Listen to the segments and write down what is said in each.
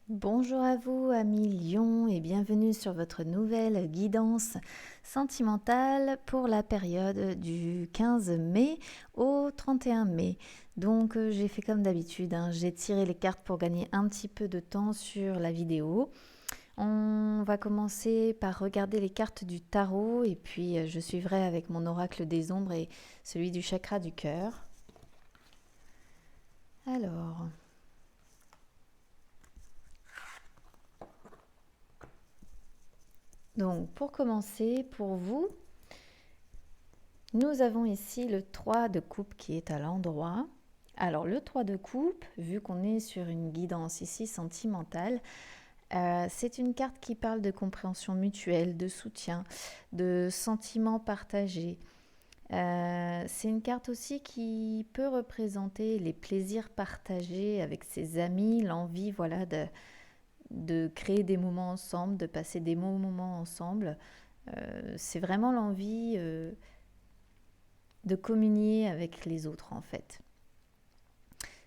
Bonjour à vous, amis Lion, et bienvenue sur votre nouvelle guidance sentimentale pour la période du 15 mai au 31 mai. Donc j'ai fait comme d'habitude, j'ai tiré les cartes pour gagner un petit peu de temps sur la vidéo. On va commencer par regarder les cartes du tarot et puis je suivrai avec mon oracle des ombres et celui du chakra du cœur. Alors... Donc, pour commencer, pour vous, nous avons ici le 3 de coupe qui est à l'endroit. Alors, le 3 de coupe, vu qu'on est sur une guidance ici sentimentale, c'est une carte qui parle de compréhension mutuelle, de soutien, de sentiments partagés. C'est une carte aussi qui peut représenter les plaisirs partagés avec ses amis, l'envie voilà, de créer des moments ensemble, de passer des bons moments ensemble. C'est vraiment l'envie de communier avec les autres en fait.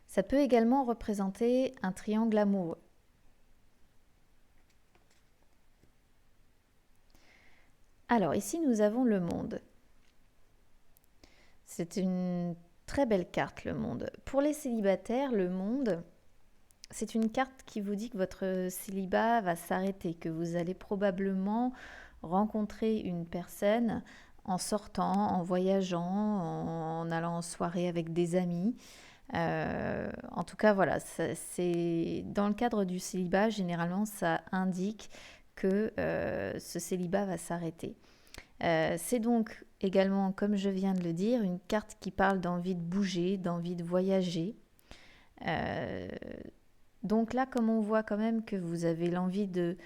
Ça peut également représenter un triangle amoureux. Alors ici nous avons le monde. C'est une très belle carte le monde. Pour les célibataires, le monde, c'est une carte qui vous dit que votre célibat va s'arrêter, que vous allez probablement rencontrer une personne en sortant, en voyageant, en allant en soirée avec des amis. En tout cas, voilà, c'est dans le cadre du célibat, généralement, ça indique que ce célibat va s'arrêter. C'est donc également, comme je viens de le dire, une carte qui parle d'envie de bouger, d'envie de voyager. Euh, donc là, comme on voit quand même que vous avez l'envie de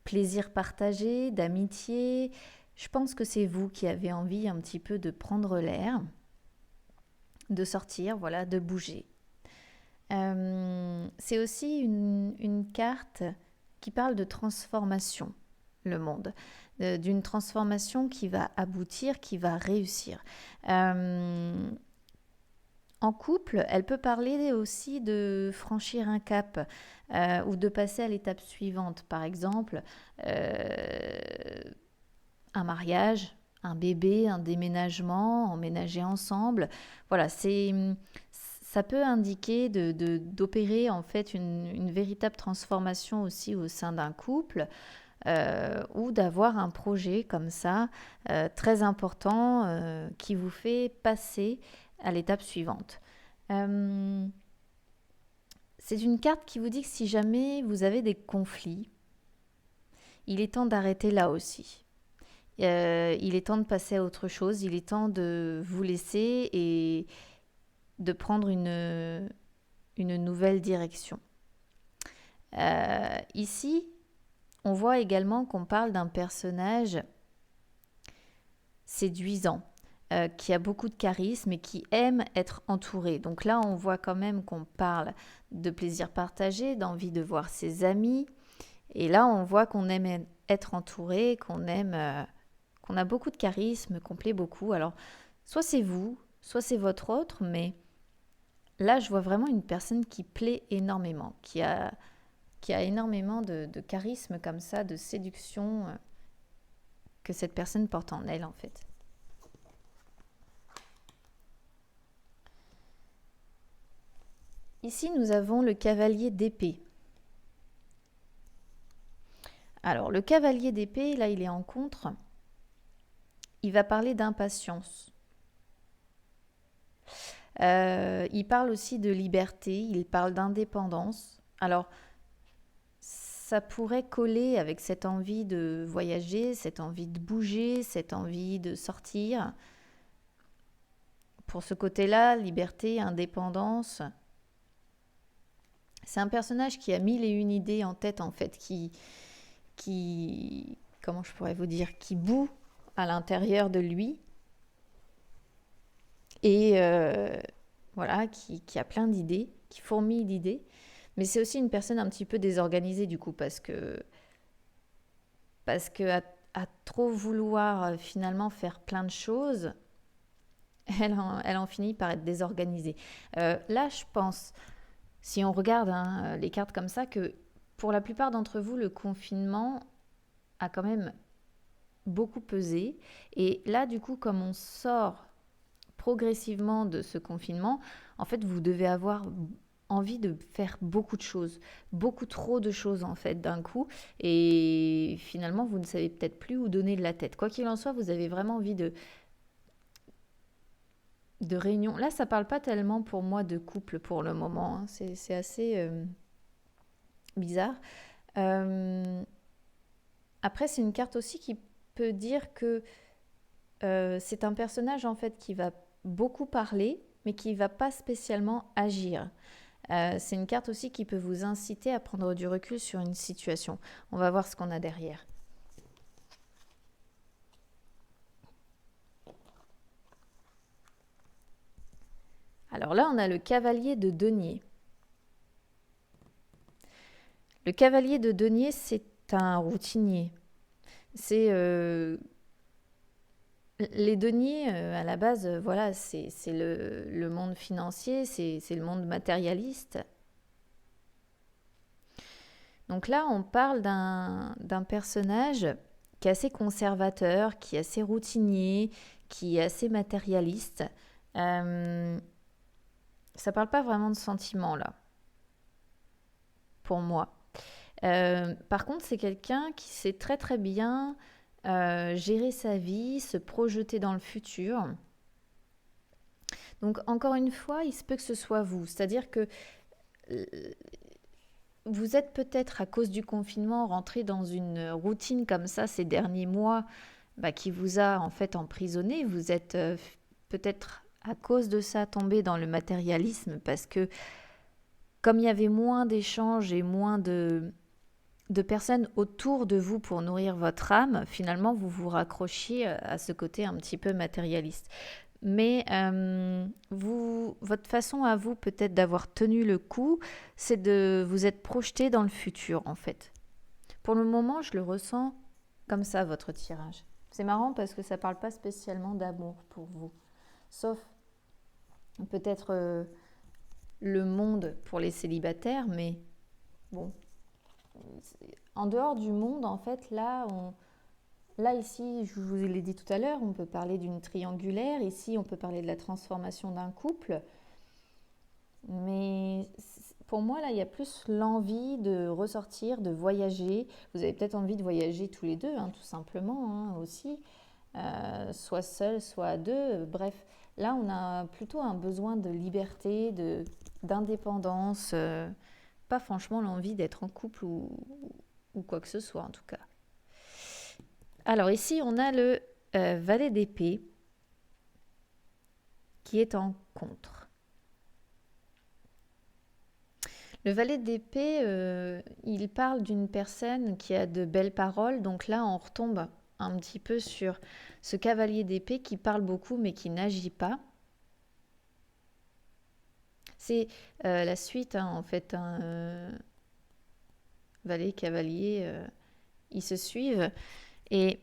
plaisir partagé, d'amitié, je pense que c'est vous qui avez envie un petit peu de prendre l'air, de sortir, voilà, de bouger. C'est aussi une carte qui parle de transformation, le monde, d'une transformation qui va aboutir, qui va réussir. En couple, elle peut parler aussi de franchir un cap ou de passer à l'étape suivante. Par exemple, un mariage, un bébé, un déménagement, emménager ensemble. Voilà, ça peut indiquer d'opérer en fait une véritable transformation aussi au sein d'un couple ou d'avoir un projet comme ça très important qui vous fait passer à l'étape suivante. Euh, c'est une carte qui vous dit que si jamais vous avez des conflits, il est temps d'arrêter là aussi. Il est temps de passer à autre chose, il est temps de vous laisser et de prendre une nouvelle direction. Ici, on voit également qu'on parle d'un personnage séduisant, qui a beaucoup de charisme et qui aime être entouré. Donc là, on voit quand même qu'on parle de plaisir partagé, d'envie de voir ses amis. Et là, on voit qu'on aime être entouré, qu'on a beaucoup de charisme, qu'on plaît beaucoup. Alors, soit c'est vous, soit c'est votre autre, mais là, je vois vraiment une personne qui plaît énormément, qui a énormément de charisme comme ça, de séduction que cette personne porte en elle, en fait. Ici, nous avons le cavalier d'épée. Alors, le cavalier d'épée, là, il est en contre. Il va parler d'impatience. Il parle aussi de liberté, il parle d'indépendance. Alors, ça pourrait coller avec cette envie de voyager, cette envie de bouger, cette envie de sortir. Pour ce côté-là, liberté, indépendance. C'est un personnage qui a mille et une idées en tête, en fait, comment je pourrais vous dire, qui bout à l'intérieur de lui et voilà, qui a plein d'idées, qui fourmille d'idées. Mais c'est aussi une personne un petit peu désorganisée du coup parce que à trop vouloir finalement faire plein de choses, elle en finit par être désorganisée. Là, je pense Si on regarde hein, les cartes comme ça, que pour la plupart d'entre vous, le confinement a quand même beaucoup pesé. Et là, du coup, comme on sort progressivement de ce confinement, en fait, vous devez avoir envie de faire beaucoup de choses, beaucoup trop de choses en fait d'un coup, et finalement vous ne savez peut-être plus où donner de la tête. Quoi qu'il en soit, vous avez vraiment envie de réunion. Là, ça parle pas tellement pour moi de couple pour le moment, hein. C'est assez bizarre. Euh, Après, c'est une carte aussi qui peut dire que c'est un personnage en fait qui va beaucoup parler, mais qui va pas spécialement agir. C'est une carte aussi qui peut vous inciter à prendre du recul sur une situation. On va voir ce qu'on a derrière. Alors là, on a le cavalier de denier. Le cavalier de denier, c'est un routinier. C'est les deniers, à la base, voilà, c'est le monde financier, c'est le monde matérialiste. Donc là, on parle d'un personnage qui est assez conservateur, qui est assez routinier, qui est assez matérialiste. Euh, Ça parle pas vraiment de sentiments là, pour moi. Par contre, c'est quelqu'un qui sait très très bien gérer sa vie, se projeter dans le futur. Donc encore une fois, il se peut que ce soit vous. C'est-à-dire que euh, vous êtes peut-être à cause du confinement rentré dans une routine comme ça ces derniers mois bah, qui vous a en fait emprisonné. Vous êtes peut-être à cause de ça tombé dans le matérialisme parce que comme il y avait moins d'échanges et moins de personnes autour de vous pour nourrir votre âme, finalement, vous vous raccrochiez à ce côté un petit peu matérialiste. Mais votre façon à vous peut-être d'avoir tenu le coup, c'est de vous être projeté dans le futur en fait. Pour le moment, je le ressens comme ça, votre tirage. C'est marrant parce que ça ne parle pas spécialement d'amour pour vous. Sauf peut-être le monde pour les célibataires, mais bon, en dehors du monde, en fait, là ici, je vous l'ai dit tout à l'heure, on peut parler d'une triangulaire. Ici, on peut parler de la transformation d'un couple. Mais pour moi, là, il y a plus l'envie de ressortir, de voyager. Vous avez peut-être envie de voyager tous les deux, hein, tout simplement, hein, aussi. Soit seul, soit à deux. Bref, là, on a plutôt un besoin de liberté, d'indépendance. Pas franchement l'envie d'être en couple ou quoi que ce soit, en tout cas. Alors ici, on a le valet d'épée qui est en contre. Le valet d'épée, il parle d'une personne qui a de belles paroles. Donc là, on retombe un petit peu sur ce cavalier d'épée qui parle beaucoup mais qui n'agit pas. C'est la suite, hein, en fait. Hein, valet, cavalier, ils se suivent. Et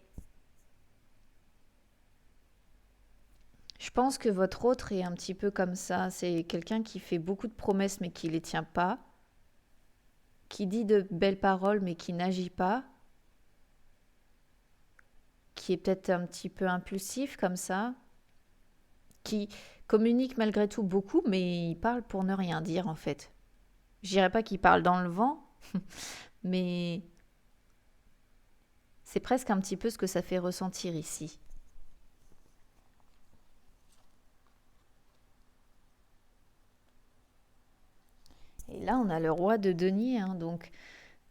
je pense que votre autre est un petit peu comme ça. C'est quelqu'un qui fait beaucoup de promesses mais qui ne les tient pas, qui dit de belles paroles mais qui n'agit pas, qui est peut-être un petit peu impulsif comme ça, qui communique malgré tout beaucoup mais il parle pour ne rien dire en fait. Je dirais pas qu'il parle dans le vent, mais c'est presque un petit peu ce que ça fait ressentir ici. Et là, on a le roi de denier, hein, donc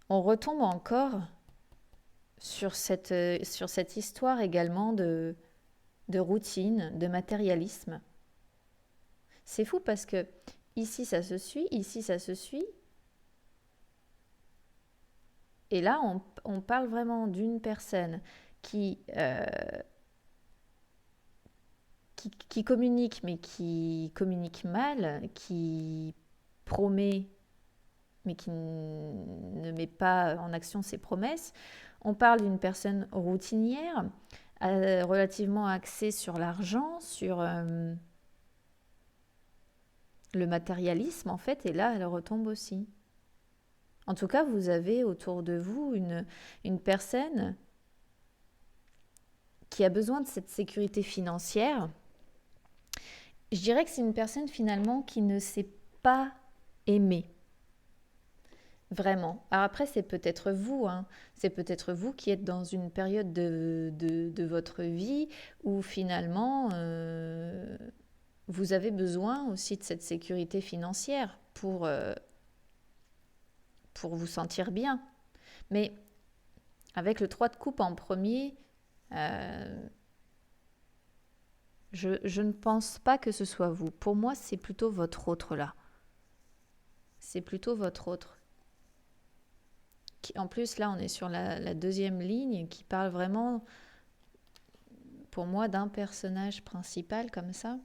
on retombe encore sur cette histoire également de routine, de matérialisme. C'est fou parce que ici ça se suit, ici ça se suit, et là on parle vraiment d'une personne qui communique mais qui communique mal, qui promet mais qui ne met pas en action ses promesses. On parle d'une personne routinière, relativement axée sur l'argent, sur le matérialisme, en fait, et là, elle retombe aussi. En tout cas, vous avez autour de vous une personne qui a besoin de cette sécurité financière. Je dirais que c'est une personne finalement qui ne sait pas aimer. Vraiment. Alors après, c'est peut-être vous, hein. C'est peut-être vous qui êtes dans une période de votre vie où finalement, vous avez besoin aussi de cette sécurité financière pour vous sentir bien. Mais avec le 3 de coupe en premier, euh, je ne pense pas que ce soit vous. Pour moi, c'est plutôt votre autre là. C'est plutôt votre autre. En plus, là, on est sur la deuxième ligne qui parle vraiment, pour moi, d'un personnage principal comme ça.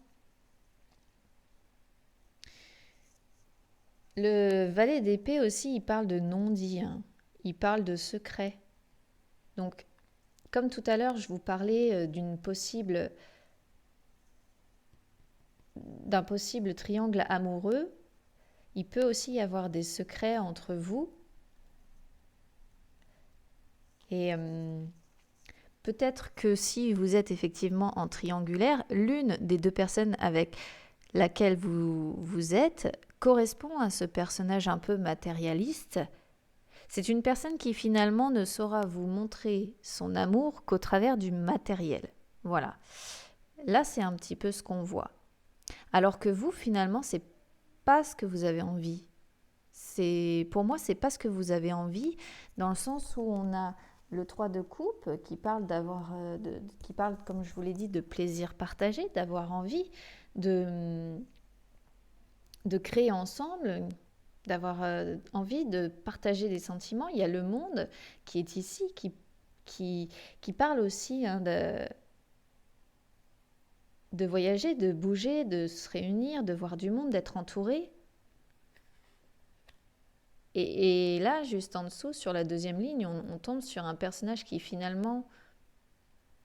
Le valet d'épée aussi, il parle de non-dit, hein. Il parle de secret. Donc, comme tout à l'heure, je vous parlais d'un possible triangle amoureux, il peut aussi y avoir des secrets entre vous. Et peut-être que si vous êtes effectivement en triangulaire, l'une des deux personnes avec laquelle vous êtes correspond à ce personnage un peu matérialiste. C'est une personne qui finalement ne saura vous montrer son amour qu'au travers du matériel. Voilà. Là, c'est un petit peu ce qu'on voit. Alors que vous, finalement, c'est pas ce que vous avez envie. Pour moi, c'est pas ce que vous avez envie, dans le sens où on a le 3 de coupe qui parle qui parle, comme je vous l'ai dit, de plaisir partagé, d'avoir envie de créer ensemble, d'avoir envie de partager des sentiments. Il y a le monde qui est ici, qui parle aussi, hein, de voyager, de bouger, de se réunir, de voir du monde, d'être entouré. Et là, juste en dessous, sur la deuxième ligne, on tombe sur un personnage qui finalement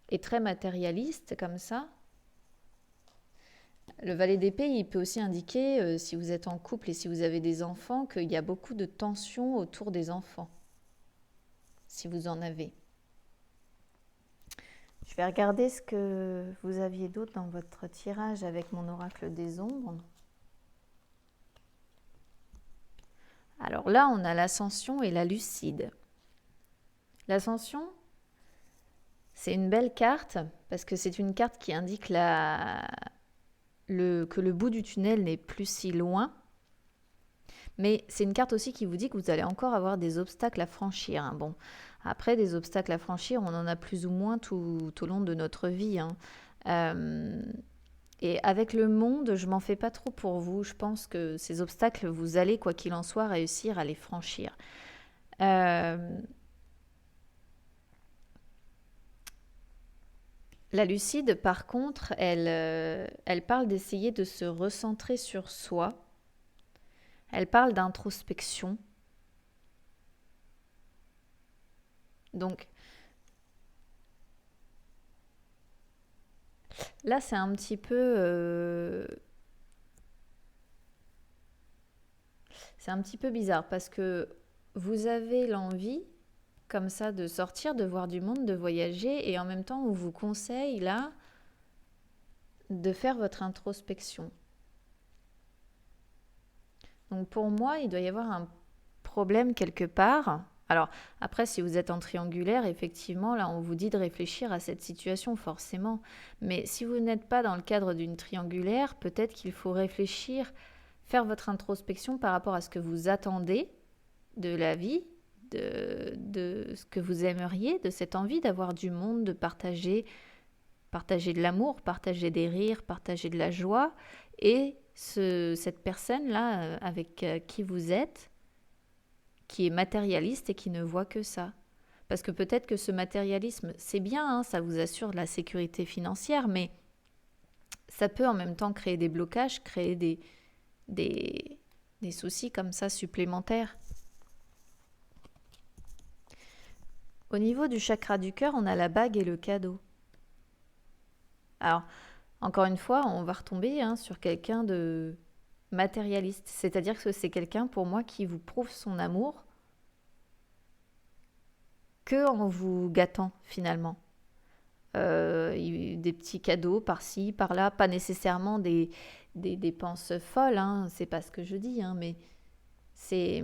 est très matérialiste comme ça. Le valet d'épée, il peut aussi indiquer, si vous êtes en couple et si vous avez des enfants, qu'il y a beaucoup de tensions autour des enfants, si vous en avez. Je vais regarder ce que vous aviez d'autre dans votre tirage avec mon oracle des ombres. Alors là, on a l'ascension et la lucide. L'ascension, c'est une belle carte parce que c'est une carte qui indique que le bout du tunnel n'est plus si loin. Mais c'est une carte aussi qui vous dit que vous allez encore avoir des obstacles à franchir, hein. Bon, après, des obstacles à franchir, on en a plus ou moins tout au long de notre vie, hein. Et avec le monde, je m'en fais pas trop pour vous. Je pense que ces obstacles, vous allez, quoi qu'il en soit, réussir à les franchir. La lucide, par contre, elle parle d'essayer de se recentrer sur soi. Elle parle d'introspection. Donc, là, c'est un petit peu... c'est un petit peu bizarre parce que vous avez l'envie, comme ça, de sortir, de voir du monde, de voyager, et en même temps, on vous conseille, là, de faire votre introspection. Donc, pour moi, il doit y avoir un problème quelque part. Alors, après, si vous êtes en triangulaire, effectivement, là, on vous dit de réfléchir à cette situation, forcément. Mais si vous n'êtes pas dans le cadre d'une triangulaire, peut-être qu'il faut réfléchir, faire votre introspection par rapport à ce que vous attendez de la vie, de ce que vous aimeriez, de cette envie d'avoir du monde, de partager de l'amour, partager des rires, partager de la joie, et cette personne-là avec qui vous êtes, qui est matérialiste et qui ne voit que ça. Parce que peut-être que ce matérialisme, c'est bien, hein, ça vous assure de la sécurité financière, mais ça peut en même temps créer des blocages, créer des soucis comme ça supplémentaires. Au niveau du chakra du cœur, on a la bague et le cadeau. Alors, encore une fois, on va retomber, hein, sur quelqu'un de matérialiste. C'est-à-dire que c'est quelqu'un pour moi qui vous prouve son amour que en vous gâtant finalement. Des petits cadeaux par-ci, par-là, pas nécessairement des dépenses folles, hein, c'est pas ce que je dis, hein, mais c'est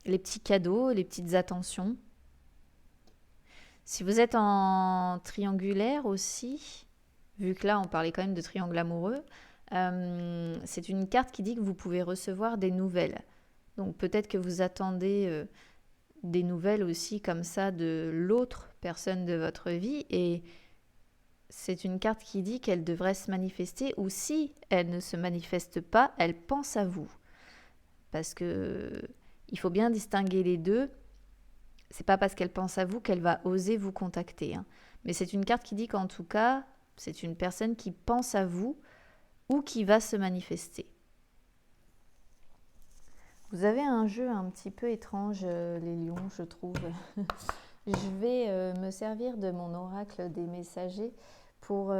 les petits cadeaux, les petites attentions. Si vous êtes en triangulaire aussi, vu que là on parlait quand même de triangle amoureux, c'est une carte qui dit que vous pouvez recevoir des nouvelles. Donc peut-être que vous attendez des nouvelles aussi comme ça de l'autre personne de votre vie, et c'est une carte qui dit qu'elle devrait se manifester, ou si elle ne se manifeste pas, elle pense à vous. Parce que il faut bien distinguer les deux. C'est pas parce qu'elle pense à vous qu'elle va oser vous contacter, hein. Mais c'est une carte qui dit qu'en tout cas, c'est une personne qui pense à vous ou qui va se manifester. Vous avez un jeu un petit peu étrange, les lions, je trouve. Je vais me servir de mon oracle des messagers pour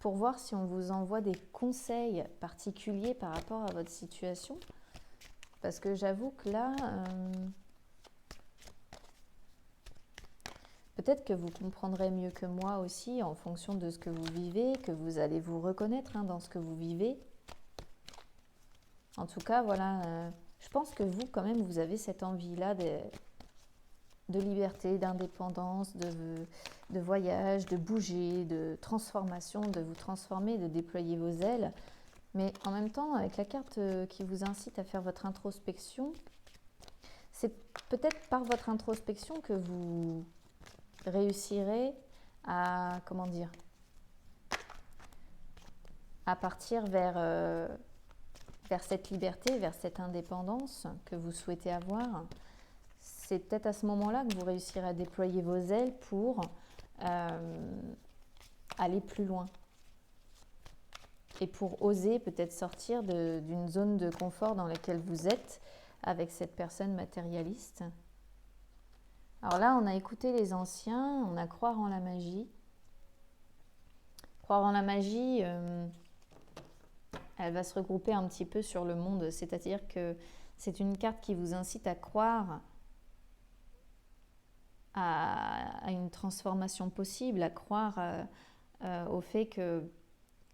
voir si on vous envoie des conseils particuliers par rapport à votre situation. Parce que j'avoue que là, peut-être que vous comprendrez mieux que moi aussi en fonction de ce que vous vivez, que vous allez vous reconnaître dans ce que vous vivez. En tout cas, voilà, je pense que vous, quand même, vous avez cette envie-là de liberté, d'indépendance, de voyage, de bouger, de transformation, de vous transformer, de déployer vos ailes. Mais en même temps, avec la carte qui vous incite à faire votre introspection, c'est peut-être par votre introspection que vous réussirez à, comment dire, à partir vers cette liberté, vers cette indépendance que vous souhaitez avoir. C'est peut-être à ce moment-là que vous réussirez à déployer vos ailes pour aller plus loin. Et pour oser peut-être sortir d'une zone de confort dans laquelle vous êtes avec cette personne matérialiste. Alors là, on a écouté les anciens, on a croire en la magie. Croire en la magie, elle va se regrouper un petit peu sur le monde, c'est-à-dire que c'est une carte qui vous incite à croire à une transformation possible, à croire au fait que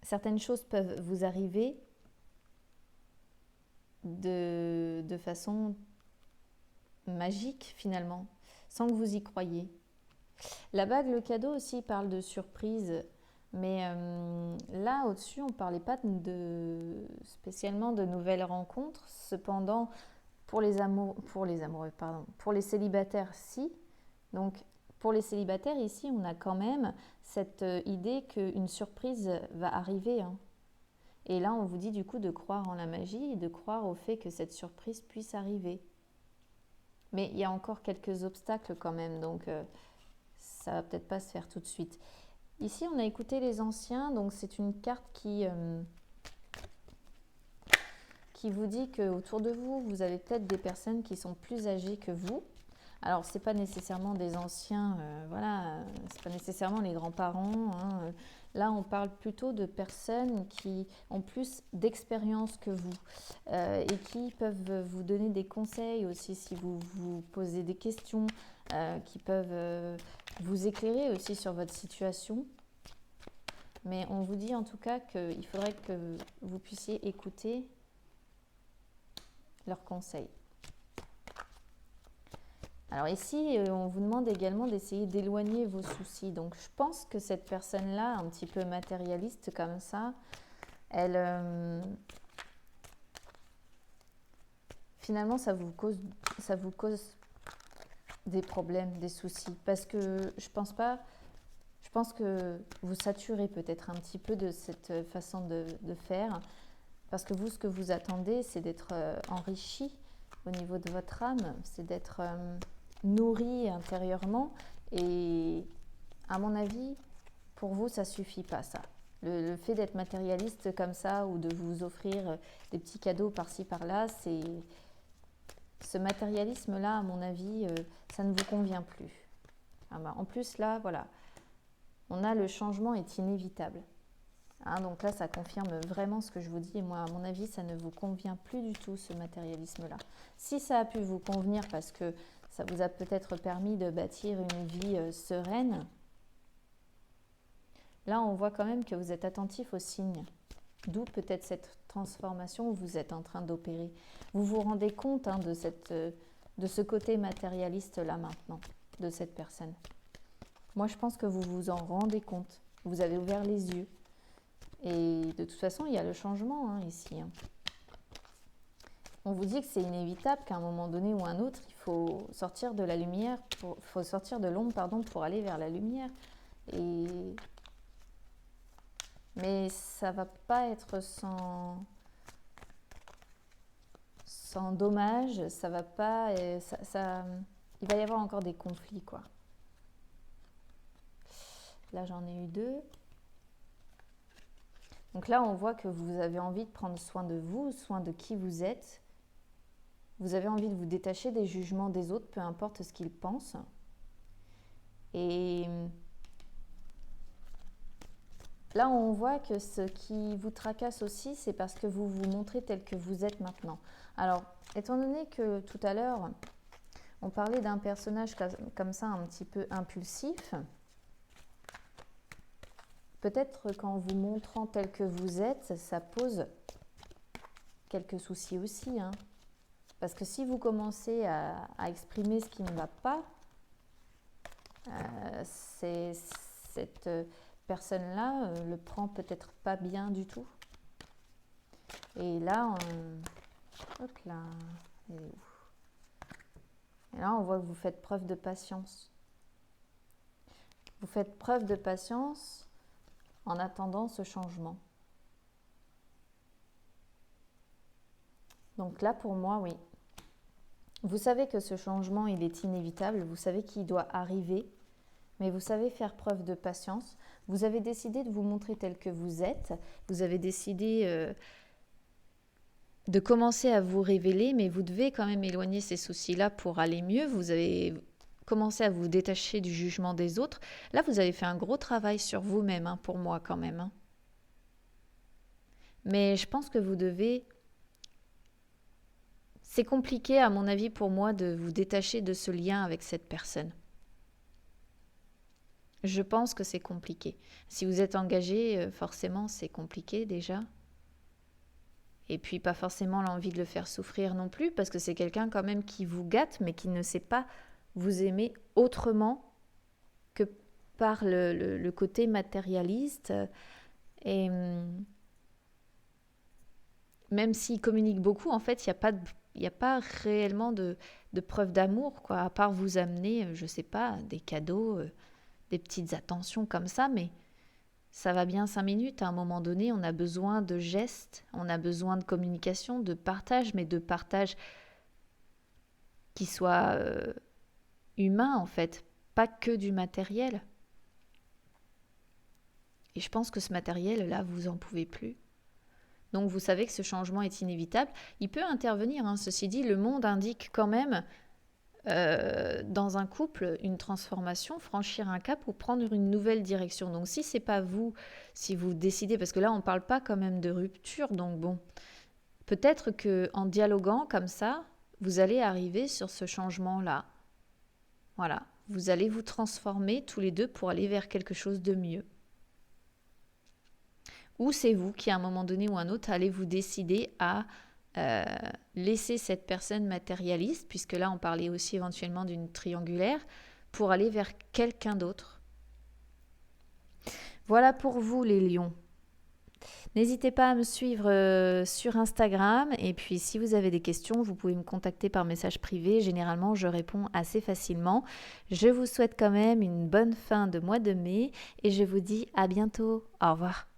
certaines choses peuvent vous arriver de façon magique finalement, sans que vous y croyiez. La bague, le cadeau aussi parle de surprise, mais là au-dessus on ne parlait pas spécialement de nouvelles rencontres. Cependant, pour les célibataires, si. Donc pour les célibataires ici, on a quand même cette idée qu'une surprise va arriver, hein. Et là on vous dit du coup de croire en la magie et de croire au fait que cette surprise puisse arriver. Mais il y a encore quelques obstacles quand même, donc ça va peut-être pas se faire tout de suite. Ici, on a écouté les anciens, donc c'est une carte qui vous dit qu'autour de vous, vous avez peut-être des personnes qui sont plus âgées que vous. Alors, ce n'est pas nécessairement des anciens, voilà, ce n'est pas nécessairement les grands-parents, hein. Là, on parle plutôt de personnes qui ont plus d'expérience que vous et qui peuvent vous donner des conseils aussi si vous vous posez des questions, qui peuvent vous éclairer aussi sur votre situation. Mais on vous dit en tout cas qu'il faudrait que vous puissiez écouter leurs conseils. Alors ici, on vous demande également d'essayer d'éloigner vos soucis. Donc je pense que cette personne-là, un petit peu matérialiste comme ça, elle, finalement, ça vous cause des problèmes, des soucis. Parce que je pense que vous saturez peut-être un petit peu de cette façon de faire. Parce que vous, ce que vous attendez, c'est d'être enrichi au niveau de votre âme, c'est d'être nourri intérieurement. Et à mon avis, pour vous, ça ne suffit pas, ça. Le fait d'être matérialiste comme ça ou de vous offrir des petits cadeaux par-ci, par-là, ce matérialisme-là, à mon avis, ça ne vous convient plus. En plus, là, voilà, on a le changement est inévitable. Hein, donc là, ça confirme vraiment ce que je vous dis. Et moi, à mon avis, ça ne vous convient plus du tout, ce matérialisme-là. Si ça a pu vous convenir parce que ça vous a peut-être permis de bâtir une vie sereine, là, on voit quand même que vous êtes attentif aux signes. D'où peut-être cette transformation où vous êtes en train d'opérer. Vous vous rendez compte hein, de ce côté matérialiste-là maintenant, de cette personne. Moi, je pense que vous vous en rendez compte. Vous avez ouvert les yeux. Et de toute façon, il y a le changement hein, ici. Hein. On vous dit que c'est inévitable qu'à un moment donné ou un autre, il faut sortir de la lumière, faut sortir de l'ombre pour aller vers la lumière. Mais ça ne va pas être sans dommage, ça va pas, il va y avoir encore des conflits quoi. Là j'en ai eu 2. Donc là on voit que vous avez envie de prendre soin de vous, soin de qui vous êtes. Vous avez envie de vous détacher des jugements des autres, peu importe ce qu'ils pensent. Et là, on voit que ce qui vous tracasse aussi, c'est parce que vous vous montrez tel que vous êtes maintenant. Alors, étant donné que tout à l'heure, on parlait d'un personnage comme ça, un petit peu impulsif, peut-être qu'en vous montrant tel que vous êtes, ça pose quelques soucis aussi. Hein. Parce que si vous commencez à exprimer ce qui ne va pas, c'est cette personne-là le prend peut-être pas bien du tout. Et là, hop là, elle est où? Et là, on voit que vous faites preuve de patience. Vous faites preuve de patience en attendant ce changement. Donc là, pour moi, oui. Vous savez que ce changement, il est inévitable. Vous savez qu'il doit arriver. Mais vous savez faire preuve de patience. Vous avez décidé de vous montrer tel que vous êtes. Vous avez décidé de commencer à vous révéler, mais vous devez quand même éloigner ces soucis-là pour aller mieux. Vous avez commencé à vous détacher du jugement des autres. Là, vous avez fait un gros travail sur vous-même, hein, pour moi quand même. Hein. Mais je pense que vous devez... C'est compliqué, à mon avis, pour moi, de vous détacher de ce lien avec cette personne. Je pense que c'est compliqué. Si vous êtes engagé, forcément, c'est compliqué déjà. Et puis, pas forcément l'envie de le faire souffrir non plus, parce que c'est quelqu'un quand même qui vous gâte, mais qui ne sait pas vous aimer autrement que par le côté matérialiste. Et même s'il communique beaucoup, en fait, il n'y a pas réellement de preuve d'amour, quoi, à part vous amener, je ne sais pas, des cadeaux, des petites attentions comme ça, mais ça va bien 5 minutes. À un moment donné, on a besoin de gestes, on a besoin de communication, de partage, mais de partage qui soit humain, en fait, pas que du matériel. Et je pense que ce matériel-là, vous en pouvez plus. Donc vous savez que ce changement est inévitable. Il peut intervenir, hein. Ceci dit, le monde indique quand même dans un couple une transformation, franchir un cap ou prendre une nouvelle direction. Donc si c'est pas vous, si vous décidez, parce que là on parle pas quand même de rupture, donc bon, peut-être que en dialoguant comme ça, vous allez arriver sur ce changement-là. Voilà, vous allez vous transformer tous les deux pour aller vers quelque chose de mieux. Ou c'est vous qui, à un moment donné ou un autre, allez vous décider à laisser cette personne matérialiste, puisque là, on parlait aussi éventuellement d'une triangulaire, pour aller vers quelqu'un d'autre. Voilà pour vous, les lions. N'hésitez pas à me suivre sur Instagram. Et puis, si vous avez des questions, vous pouvez me contacter par message privé. Généralement, je réponds assez facilement. Je vous souhaite quand même une bonne fin de mois de mai et je vous dis à bientôt. Au revoir.